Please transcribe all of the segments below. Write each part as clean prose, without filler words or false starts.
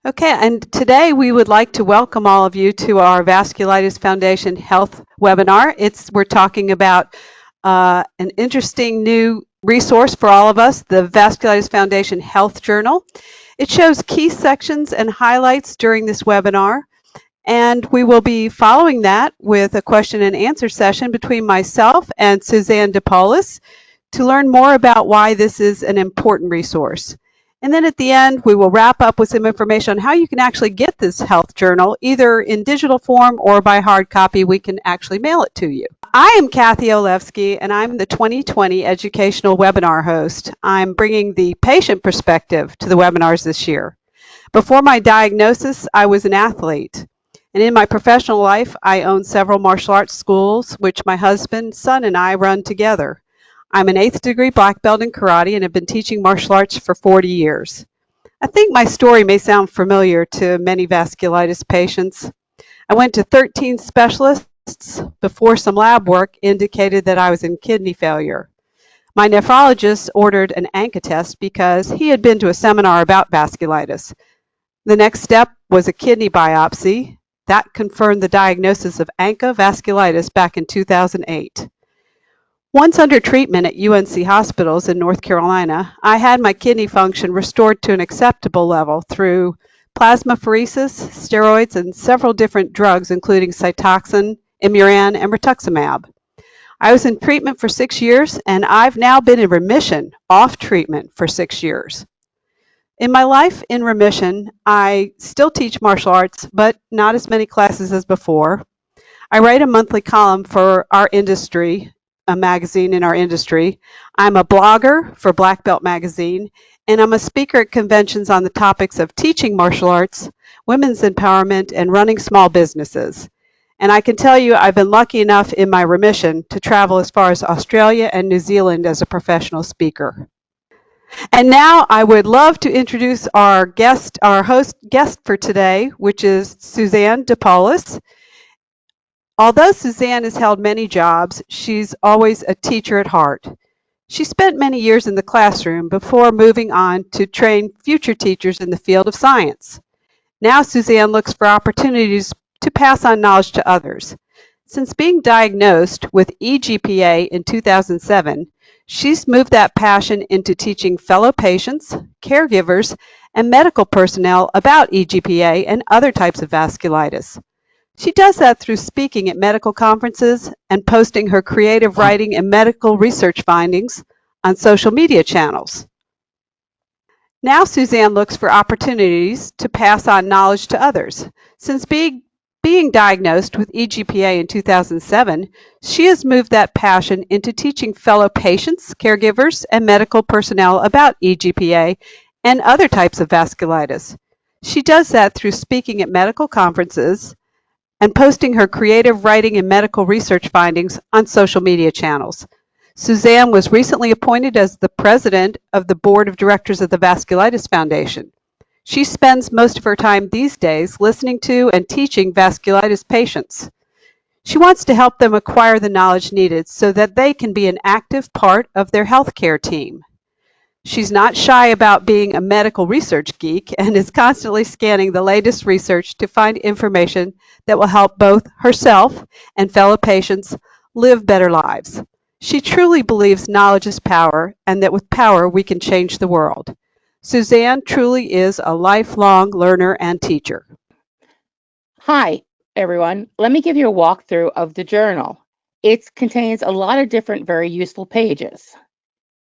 Okay, and today we would like to welcome all of you to our Vasculitis Foundation Health webinar. We're talking about an interesting new resource for all of us, the Vasculitis Foundation Health Journal. It shows key sections and highlights during this webinar, and we will be following that with a question and answer session between myself and Suzanne DePaulis to learn more about why this is an important resource. And then at the end, we will wrap up with some information on how you can actually get this health journal, either in digital form or by hard copy. We can actually mail it to you. I am Kathy Olewski, and I'm the 2020 Educational Webinar host. I'm bringing the patient perspective to the webinars this year. Before my diagnosis, I was an athlete. And in my professional life, I own several martial arts schools, which my husband, son, and I run together. I'm an 8th degree black belt in karate and have been teaching martial arts for 40 years. I think my story may sound familiar to many vasculitis patients. I went to 13 specialists before some lab work indicated that I was in kidney failure. My nephrologist ordered an ANCA test because he had been to a seminar about vasculitis. The next step was a kidney biopsy. That confirmed the diagnosis of ANCA vasculitis back in 2008. Once under treatment at UNC hospitals in North Carolina, I had my kidney function restored to an acceptable level through plasmapheresis, steroids, and several different drugs, including Cytoxan, Imuran, and rituximab. I was in treatment for 6 years, and I've now been in remission off treatment for 6 years. In my life in remission, I still teach martial arts, but not as many classes as before. I write a monthly column for our industry, a magazine in our industry. I'm a blogger for Black Belt Magazine, and I'm a speaker at conventions on the topics of teaching martial arts, women's empowerment, and running small businesses. And I can tell you I've been lucky enough in my remission to travel as far as Australia and New Zealand as a professional speaker. And now I would love to introduce our host guest for today, which is Suzanne DePaulis. Although Suzanne has held many jobs, she's always a teacher at heart. She spent many years in the classroom before moving on to train future teachers in the field of science. Now Suzanne looks for opportunities to pass on knowledge to others. Since being diagnosed with eGPA in 2007, she's moved that passion into teaching fellow patients, caregivers, and medical personnel about eGPA and other types of vasculitis. She does that through speaking at medical conferences and posting her creative writing and medical research findings on social media channels. Now Suzanne looks for opportunities to pass on knowledge to others. Since being diagnosed with eGPA in 2007, she has moved that passion into teaching fellow patients, caregivers, and medical personnel about eGPA and other types of vasculitis. She does that through speaking at medical conferences and posting her creative writing and medical research findings on social media channels. Suzanne was recently appointed as the president of the board of directors of the Vasculitis Foundation. She spends most of her time these days listening to and teaching vasculitis patients. She wants to help them acquire the knowledge needed so that they can be an active part of their healthcare team. She's not shy about being a medical research geek and is constantly scanning the latest research to find information that will help both herself and fellow patients live better lives. She truly believes knowledge is power and that with power we can change the world. Suzanne truly is a lifelong learner and teacher. Hi, everyone. Let me give you a walkthrough of the journal. It contains a lot of different very useful pages.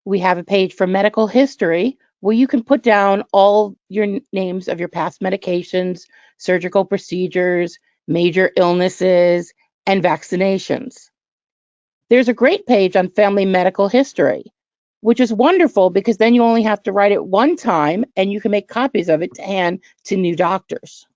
We have a page for medical history where you can put down all your names of your past medications, surgical procedures, major illnesses, and vaccinations. There's a great page on family medical history, which is wonderful because then you only have to write it one time and you can make copies of it to hand to new doctors.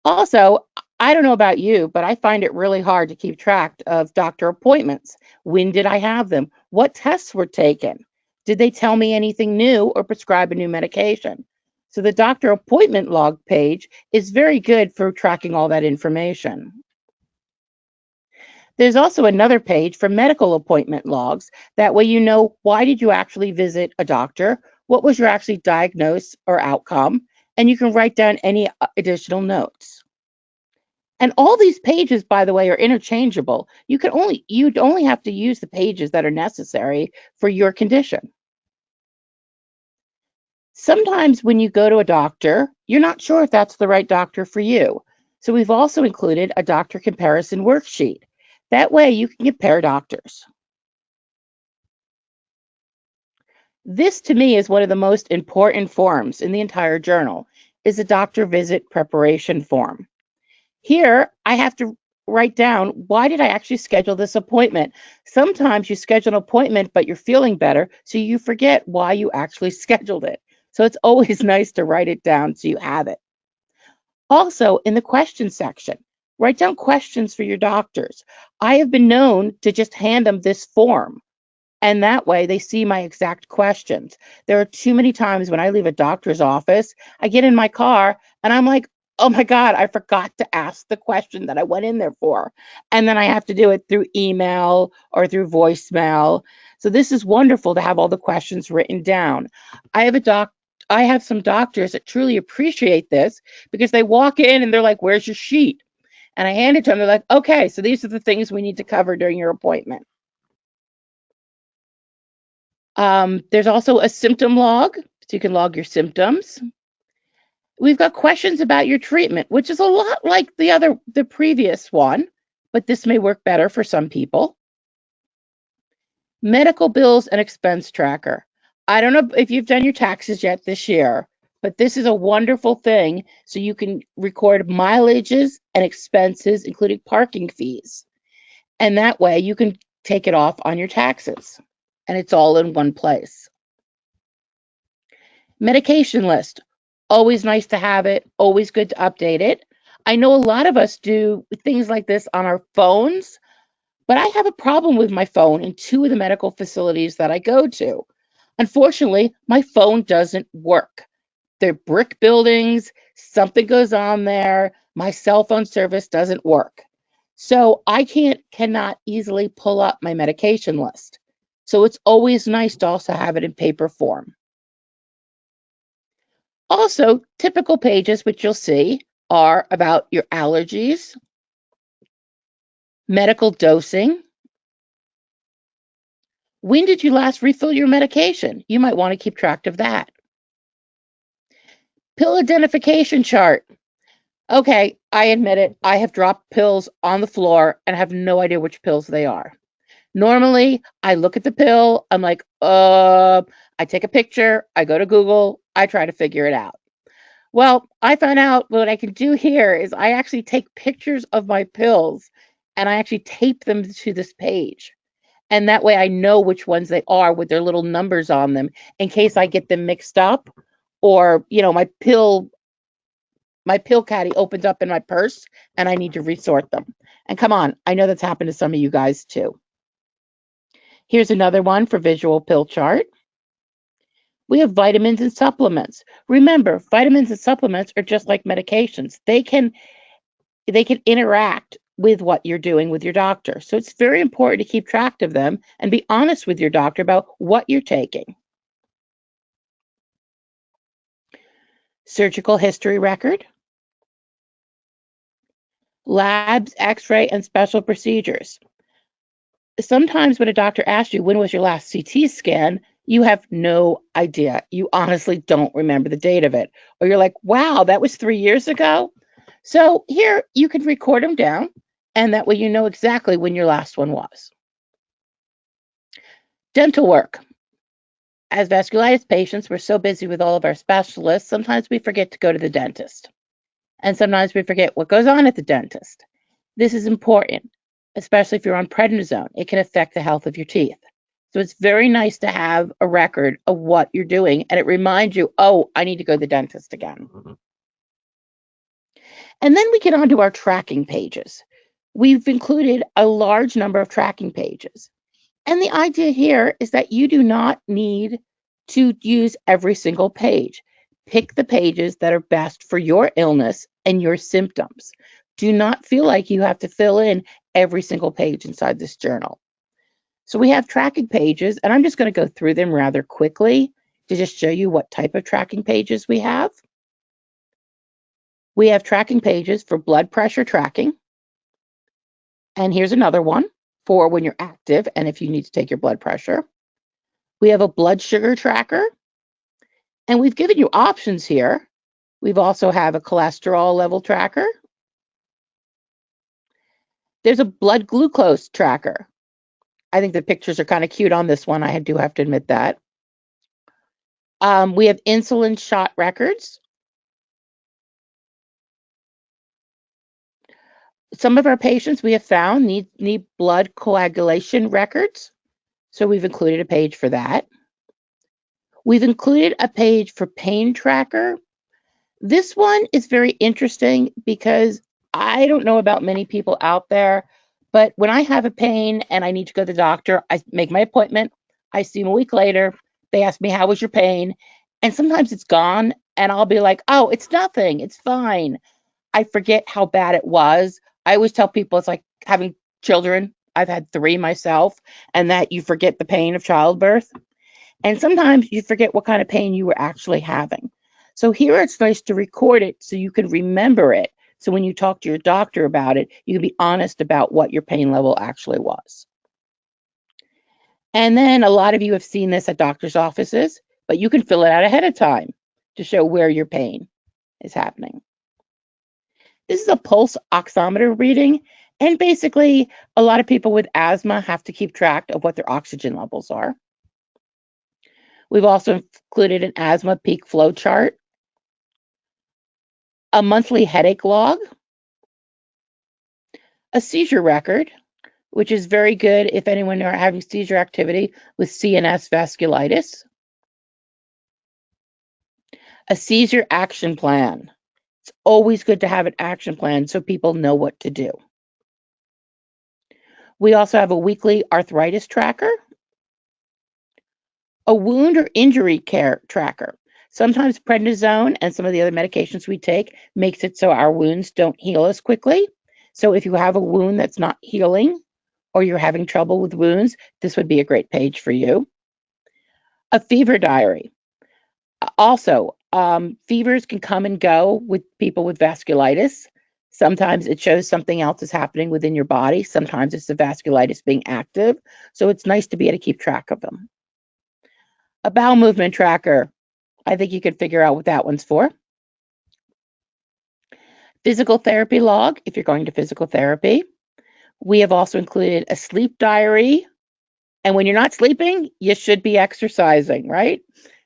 Also, I don't know about you, but I find it really hard to keep track of doctor appointments. When did I have them? What tests were taken? Did they tell me anything new or prescribe a new medication? So the doctor appointment log page is very good for tracking all that information. There's also another page for medical appointment logs. That way you know, why did you actually visit a doctor? what was your actually diagnosis or outcome, and you can write down any additional notes. And all these pages, by the way, are interchangeable. You'd only have to use the pages that are necessary for your condition. Sometimes when you go to a doctor, you're not sure if that's the right doctor for you. So we've also included a doctor comparison worksheet. That way you can compare doctors. This to me is one of the most important forms in the entire journal, is a doctor visit preparation form. Here, I have to write down, why did I actually schedule this appointment? Sometimes you schedule an appointment, but you're feeling better, so you forget why you actually scheduled it. So it's always nice to write it down so you have it. Also, in the question section, write down questions for your doctors. I have been known to just hand them this form, and that way they see my exact questions. There are too many times when I leave a doctor's office, I get in my car and I'm like, oh my God, I forgot to ask the question that I went in there for. And then I have to do it through email or through voicemail. So this is wonderful to have all the questions written down. I have I have some doctors that truly appreciate this because they walk in and they're like, where's your sheet? And I hand it to them. They're like, okay, so these are the things we need to cover during your appointment. There's also a symptom log, so you can log your symptoms. We've got questions about your treatment, which is a lot like the previous one, but this may work better for some people. Medical bills and expense tracker. I don't know if you've done your taxes yet this year, but this is a wonderful thing. So you can record mileages and expenses, including parking fees. And that way you can take it off on your taxes. And it's all in one place. Medication list. Always nice to have it, always good to update it. I know a lot of us do things like this on our phones, but I have a problem with my phone in two of the medical facilities that I go to. Unfortunately, my phone doesn't work. They're brick buildings, something goes on there, my cell phone service doesn't work. So I cannot easily pull up my medication list. So it's always nice to also have it in paper form. Also, typical pages, which you'll see, are about your allergies, medical dosing. When did you last refill your medication? You might want to keep track of that. Pill identification chart. Okay, I admit it, I have dropped pills on the floor and have no idea which pills they are. Normally, I look at the pill, I'm like, I take a picture, I go to Google, I try to figure it out. Well, I found out what I can do here is I actually take pictures of my pills and I actually tape them to this page. And that way I know which ones they are with their little numbers on them in case I get them mixed up, or, my pill caddy opens up in my purse and I need to resort them. And come on, I know that's happened to some of you guys too. Here's another one for visual pill chart. We have vitamins and supplements. Remember, vitamins and supplements are just like medications. They can interact with what you're doing with your doctor. So it's very important to keep track of them and be honest with your doctor about what you're taking. Surgical history record, labs, x-ray, and special procedures. Sometimes when a doctor asks you, when was your last CT scan, you have no idea. You honestly don't remember the date of it. Or you're like, wow, that was 3 years ago. So here you can record them down, and that way you know exactly when your last one was. Dental work. As vasculitis patients, we're so busy with all of our specialists, sometimes we forget to go to the dentist. And sometimes we forget what goes on at the dentist. This is important, especially if you're on prednisone. It can affect the health of your teeth. So it's very nice to have a record of what you're doing, and it reminds you, oh, I need to go to the dentist again. And then we get onto our tracking pages. We've included a large number of tracking pages. And the idea here is that you do not need to use every single page. Pick the pages that are best for your illness and your symptoms. Do not feel like you have to fill in every single page inside this journal. So we have tracking pages, and I'm just going to go through them rather quickly. to just show you what type of tracking pages we have. We have tracking pages for blood pressure tracking. And here's another one for when you're active and if you need to take your blood pressure. We have a blood sugar tracker. And we've given you options here. We've also have a cholesterol level tracker. There's a blood glucose tracker. I think the pictures are kind of cute on this one. I do have to admit that. We have insulin shot records. Some of our patients we have found need blood coagulation records. So we've included a page for that. We've included a page for pain tracker. This one is very interesting because I don't know about many people out there, but when I have a pain and I need to go to the doctor, I make my appointment. I see them a week later. They ask me, how was your pain? And sometimes it's gone. And I'll be like, oh, it's nothing. It's fine. I forget how bad it was. I always tell people it's like having children. I've had 3 myself, and that you forget the pain of childbirth. And sometimes you forget what kind of pain you were actually having. So here it's nice to record it so you can remember it. So when you talk to your doctor about it, you can be honest about what your pain level actually was. And then a lot of you have seen this at doctor's offices, but you can fill it out ahead of time to show where your pain is happening. This is a pulse oximeter reading. And basically, a lot of people with asthma have to keep track of what their oxygen levels are. We've also included an asthma peak flow chart, a monthly headache log, a seizure record, which is very good if anyone are having seizure activity with CNS vasculitis, a seizure action plan. It's always good to have an action plan so people know what to do. We also have a weekly arthritis tracker, a wound or injury care tracker. Sometimes prednisone and some of the other medications we take makes it so our wounds don't heal as quickly. So if you have a wound that's not healing or you're having trouble with wounds, this would be a great page for you. A fever diary. Also, fevers can come and go with people with vasculitis. Sometimes it shows something else is happening within your body. Sometimes it's the vasculitis being active. So it's nice to be able to keep track of them. A bowel movement tracker. I think you could figure out what that one's for. Physical therapy log, if you're going to physical therapy. We have also included a sleep diary. And when you're not sleeping, you should be exercising, right?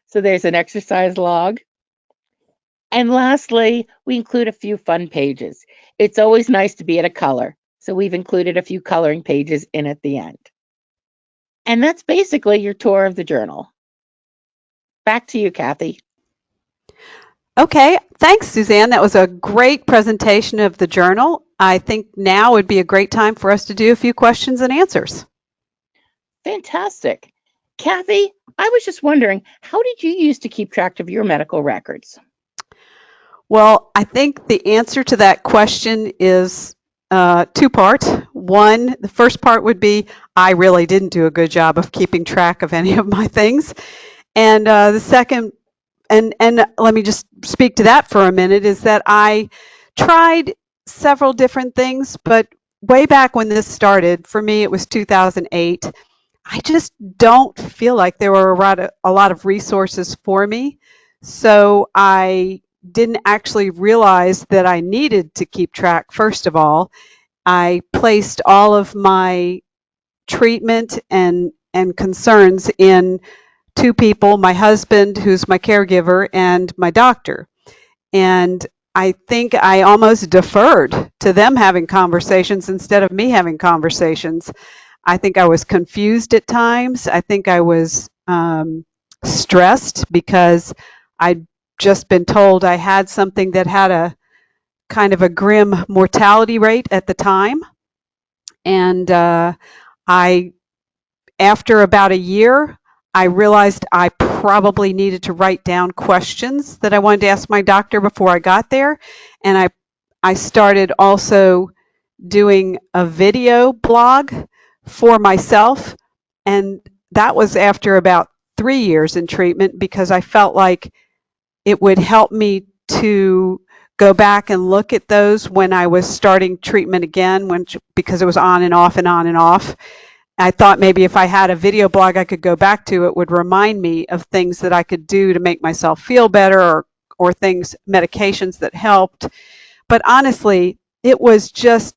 So there's an exercise log. And lastly, we include a few fun pages. It's always nice to be at a color. So we've included a few coloring pages in at the end. And that's basically your tour of the journal. Back to you, Kathy. Okay, thanks, Suzanne. That was a great presentation of the journal. I think now would be a great time for us to do a few questions and answers. Fantastic. Kathy, I was just wondering, how did you use to keep track of your medical records? Well, I think the answer to that question is 2 parts. One, the first part would be I really didn't do a good job of keeping track of any of my things. And the second, and let me just speak to that for a minute, is that I tried several different things, but way back when this started, for me it was 2008, I just don't feel like there were a lot of resources for me. So I didn't actually realize that I needed to keep track, first of all. I placed all of my treatment and concerns in 2 people, my husband, who's my caregiver, and my doctor. And I think I almost deferred to them having conversations instead of me having conversations. I think I was confused at times. I think I was stressed because I'd just been told I had something that had a kind of a grim mortality rate at the time. And after about a year, I realized I probably needed to write down questions that I wanted to ask my doctor before I got there. And I started also doing a video blog for myself. And that was after about 3 years in treatment because I felt like it would help me to go back and look at those when I was starting treatment again, because it was on and off and on and off. I thought maybe if I had a video blog I could go back to, it would remind me of things that I could do to make myself feel better, or things, medications that helped. But honestly, it was just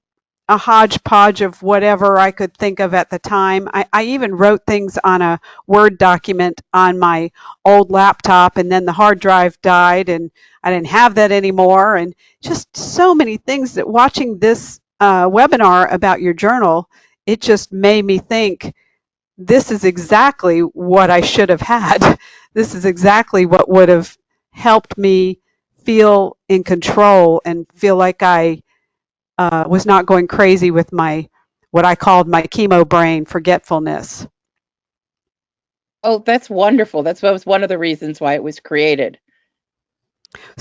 a hodgepodge of whatever I could think of at the time. I even wrote things on a Word document on my old laptop, and then the hard drive died, and I didn't have that anymore. And just so many things that watching this webinar about your journal, it just made me think this is exactly what I should have had. This is exactly what would have helped me feel in control and feel like I was not going crazy with my, what I called my chemo brain forgetfulness. Oh, that's wonderful. That was one of the reasons why it was created.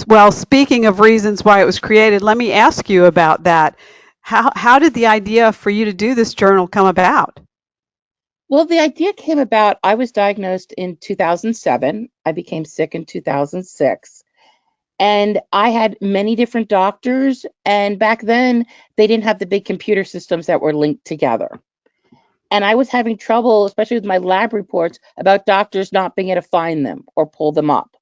Well, speaking of reasons why it was created, let me ask you about that. How did the idea for you to do this journal come about? Well, the idea came about, I was diagnosed in 2007. I became sick in 2006. And I had many different doctors. And back then, they didn't have the big computer systems that were linked together. And I was having trouble, especially with my lab reports, about doctors not being able to find them or pull them up.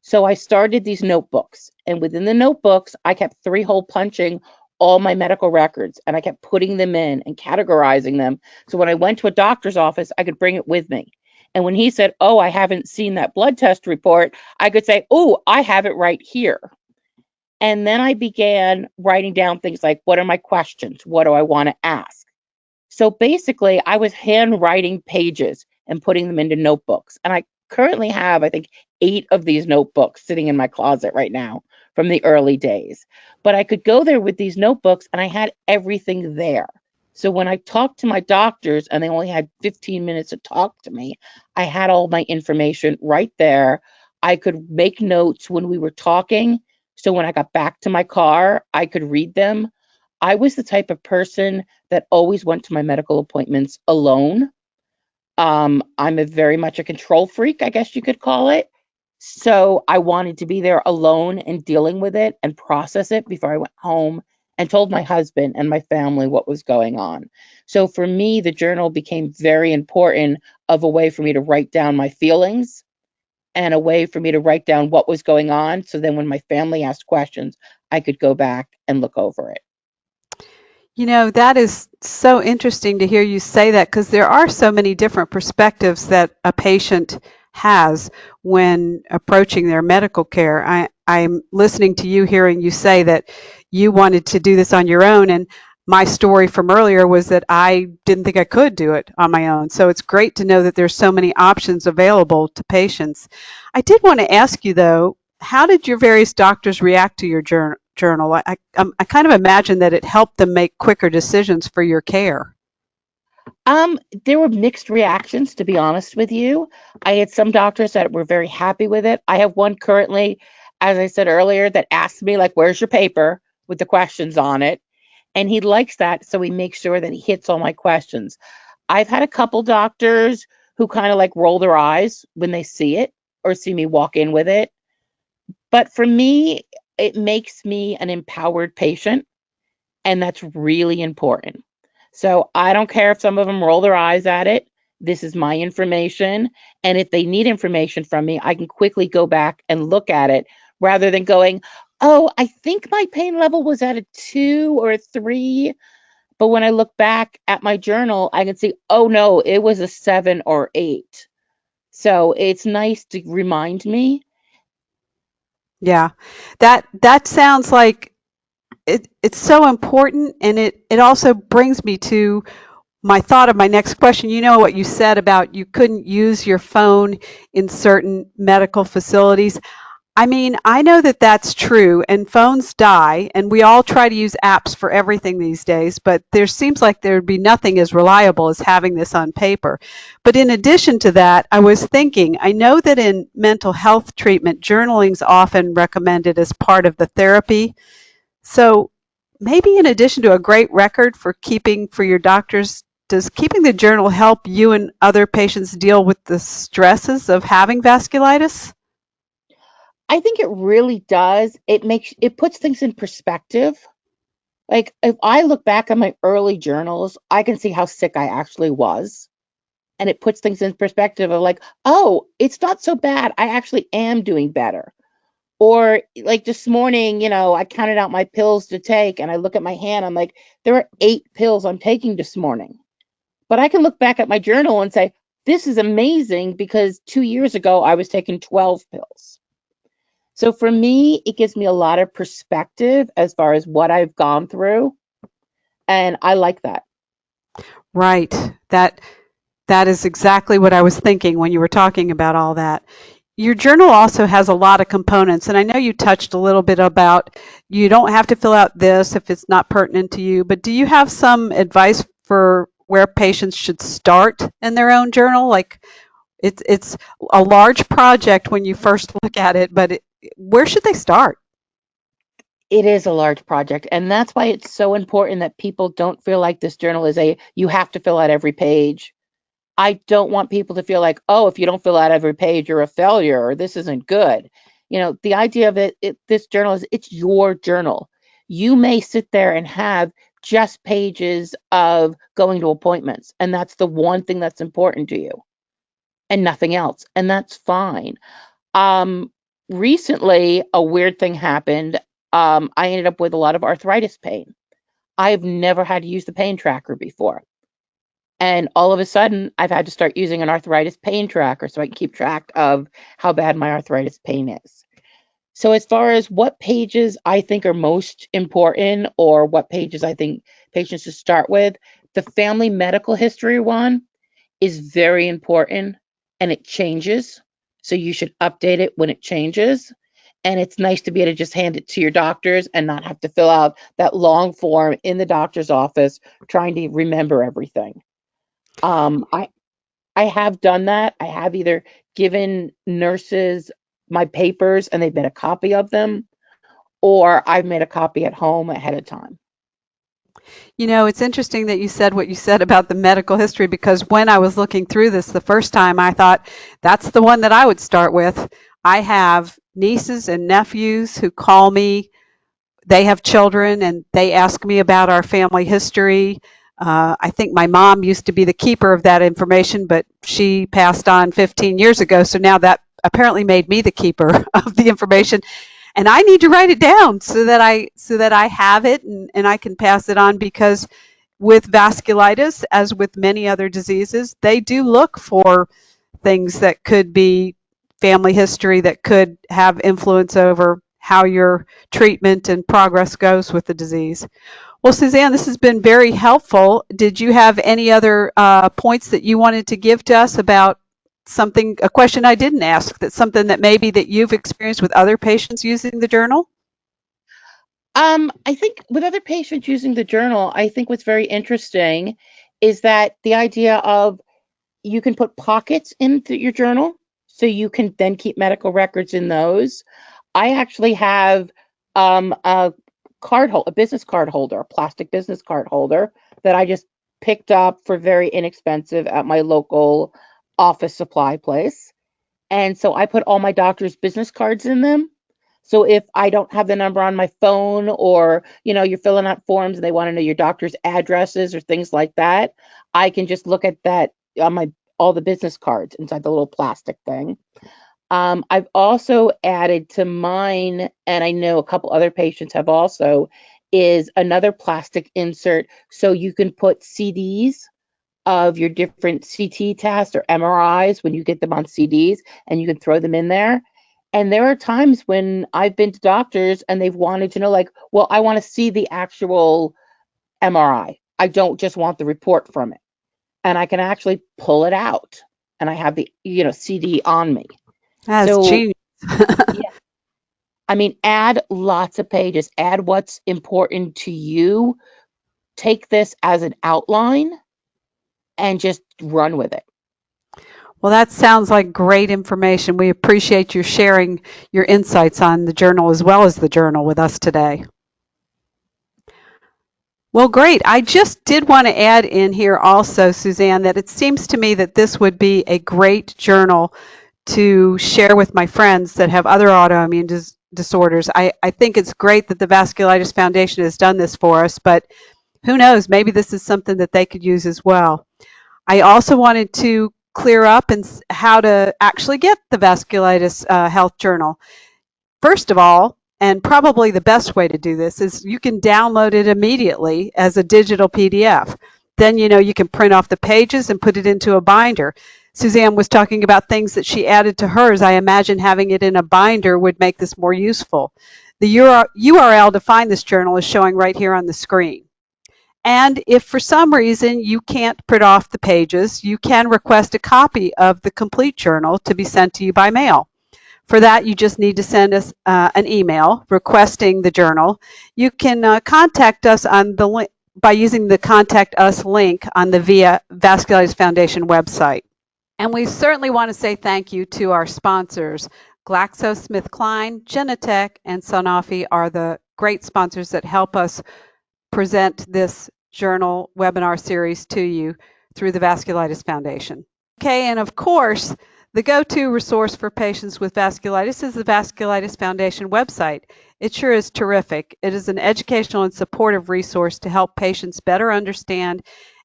So I started these notebooks, and within the notebooks, I kept three-hole punching all my medical records, and I kept putting them in and categorizing them. So when I went to a doctor's office, I could bring it with me. And when he said, "Oh, I haven't seen that blood test report," I could say, "Oh, I have it right here." And then I began writing down things like, what are my questions? What do I want to ask? So basically, I was handwriting pages and putting them into notebooks. And I currently have, I think, 8 of these notebooks sitting in my closet right now from the early days. But I could go there with these notebooks and I had everything there. So when I talked to my doctors and they only had 15 minutes to talk to me, I had all my information right there. I could make notes when we were talking. So when I got back to my car, I could read them. I was the type of person that always went to my medical appointments alone. I'm a very much a control freak, I guess you could call it. So I wanted to be there alone and dealing with it and process it before I went home and told my husband and my family what was going on. So for me, the journal became very important, of a way for me to write down my feelings and a way for me to write down what was going on. So then when my family asked questions, I could go back and look over it. You know, that is so interesting to hear you say that, because there are so many different perspectives that a patient has when approaching their medical care. I'm listening to you, hearing you say that you wanted to do this on your own, and my story from earlier was that I didn't think I could do it on my own. So it's great to know that there's so many options available to patients. I did want to ask you, though, how did your various doctors react to your journal? I kind of imagine that it helped them make quicker decisions for your care. There were mixed reactions, to be honest with you. I had some doctors that were very happy with it. I have one currently, as I said earlier, that asked me, like, where's your paper with the questions on it? And he likes that, so he makes sure that he hits all my questions. I've had a couple doctors who kind of like roll their eyes when they see it or see me walk in with it. But for me, it makes me an empowered patient, and that's really important. So I don't care if some of them roll their eyes at it. This is my information. And if they need information from me, I can quickly go back and look at it rather than going, "Oh, I think my pain level was at a 2 or 3." But when I look back at my journal, I can see, "Oh no, it was a 7 or 8." So it's nice to remind me. Yeah, that sounds like it's so important, and it also brings me to my thought of my next question. You know what you said about you couldn't use your phone in certain medical facilities. I mean, I know that that's true, and phones die, and we all try to use apps for everything these days, but there seems like there would be nothing as reliable as having this on paper. But in addition to that, I was thinking, I know that in mental health treatment, journaling is often recommended as part of the therapy. So maybe in addition to a great record for keeping for your doctors, does keeping the journal help you and other patients deal with the stresses of having vasculitis? I think it really does. It puts things in perspective. Like if I look back at my early journals, I can see how sick I actually was. And it puts things in perspective of like, oh, it's not so bad. I actually am doing better. Or like this morning, I counted out my pills to take and I look at my hand, I'm like, there are 8 pills I'm taking this morning. But I can look back at my journal and say, this is amazing because 2 years ago I was taking 12 pills. So for me, it gives me a lot of perspective as far as what I've gone through. And I like that. Right. That is exactly what I was thinking when you were talking about all that. Your journal also has a lot of components, and I know you touched a little bit about you don't have to fill out this if it's not pertinent to you, but do you have some advice for where patients should start in their own journal? Like it's a large project when you first look at it, but where should they start? It is a large project. And that's why it's so important that people don't feel like this journal is you have to fill out every page. I don't want people to feel like, oh, if you don't fill out every page, you're a failure or this isn't good. The idea of this journal is it's your journal. You may sit there and have just pages of going to appointments, and that's the one thing that's important to you and nothing else. And that's fine. Um, Recently, a weird thing happened. I ended up with a lot of arthritis pain. I've never had to use the pain tracker before. And all of a sudden, I've had to start using an arthritis pain tracker so I can keep track of how bad my arthritis pain is. So, as far as what pages I think are most important or what pages I think patients should start with, the family medical history one is very important and it changes. So, you should update it when it changes. And it's nice to be able to just hand it to your doctors and not have to fill out that long form in the doctor's office trying to remember everything. Um, I I have done that. I have either given nurses my papers and they've made a copy of them, or I've made a copy at home ahead of time. You know, it's interesting that you said what you said about the medical history because when I was looking through this the first time, I thought that's the one that I would start with. I have nieces and nephews who call me. They have children and they ask me about our family history. I think my mom used to be the keeper of that information, but she passed on 15 years ago. So now that apparently made me the keeper of the information. And I need to write it down so that I have it and I can pass it on because with vasculitis, as with many other diseases, they do look for things that could be family history that could have influence over how your treatment and progress goes with the disease. Well, Suzanne, this has been very helpful. Did you have any other points that you wanted to give to us about something, a question I didn't ask, that's something that maybe that you've experienced with other patients using the journal? I think with other patients using the journal, I think what's very interesting is that the idea of you can put pockets into your journal so you can then keep medical records in those. I actually have a business card holder, a plastic business card holder that I just picked up for very inexpensive at my local office supply place. And so I put all my doctor's business cards in them. So if I don't have the number on my phone or, you're filling out forms and they want to know your doctor's addresses or things like that, I can just look at that on my all the business cards inside the little plastic thing. I've also added to mine, and I know a couple other patients have also, is another plastic insert so you can put CDs of your different CT tests or MRIs when you get them on CDs and you can throw them in there. And there are times when I've been to doctors and they've wanted to know, like, well, I want to see the actual MRI. I don't just want the report from it. And I can actually pull it out and I have the, CD on me. That's So, genius. yeah, I mean, add lots of pages, add what's important to you. Take this as an outline and just run with it. Well, that sounds like great information. We appreciate you sharing your insights on the journal as well as the journal with us today. Well, great. I just did want to add in here also, Suzanne, that it seems to me that this would be a great journal to share with my friends that have other autoimmune disorders. I think it's great that the Vasculitis Foundation has done this for us, but who knows, maybe this is something that they could use as well. I also wanted to clear up and how to actually get the Vasculitis Health Journal. First of all, and probably the best way to do this, is you can download it immediately as a digital PDF. Then you can print off the pages and put it into a binder. Suzanne was talking about things that she added to hers. I imagine having it in a binder would make this more useful. The URL to find this journal is showing right here on the screen. And if for some reason you can't print off the pages, you can request a copy of the complete journal to be sent to you by mail. For that, you just need to send us an email requesting the journal. You can contact us on the link by using the Contact Us link on the Via Vasculitis Foundation website. And we certainly want to say thank you to our sponsors. GlaxoSmithKline, Genentech, and Sanofi are the great sponsors that help us present this journal webinar series to you through the Vasculitis Foundation. Okay, and of course, the go-to resource for patients with vasculitis is the Vasculitis Foundation website. It sure is terrific. It is an educational and supportive resource to help patients better understand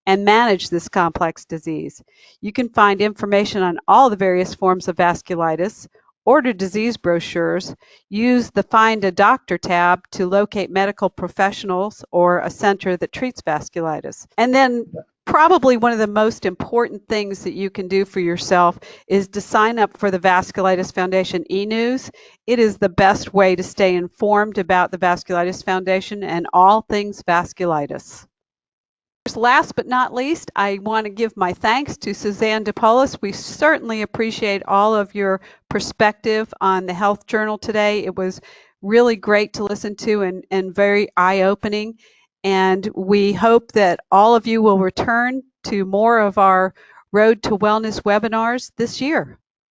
and manage this complex disease. You can find information on all the various forms of vasculitis, order disease brochures, use the Find a Doctor tab to locate medical professionals or a center that treats vasculitis. And then probably one of the most important things that you can do for yourself is to sign up for the Vasculitis Foundation e-news. It is the best way to stay informed about the Vasculitis Foundation and all things vasculitis. Last but not least, I want to give my thanks to Suzanne DePaulis. We certainly appreciate all of your perspective on the Health Journal today. It was really great to listen to and very eye-opening. And we hope that all of you will return to more of our Road to Wellness webinars this year.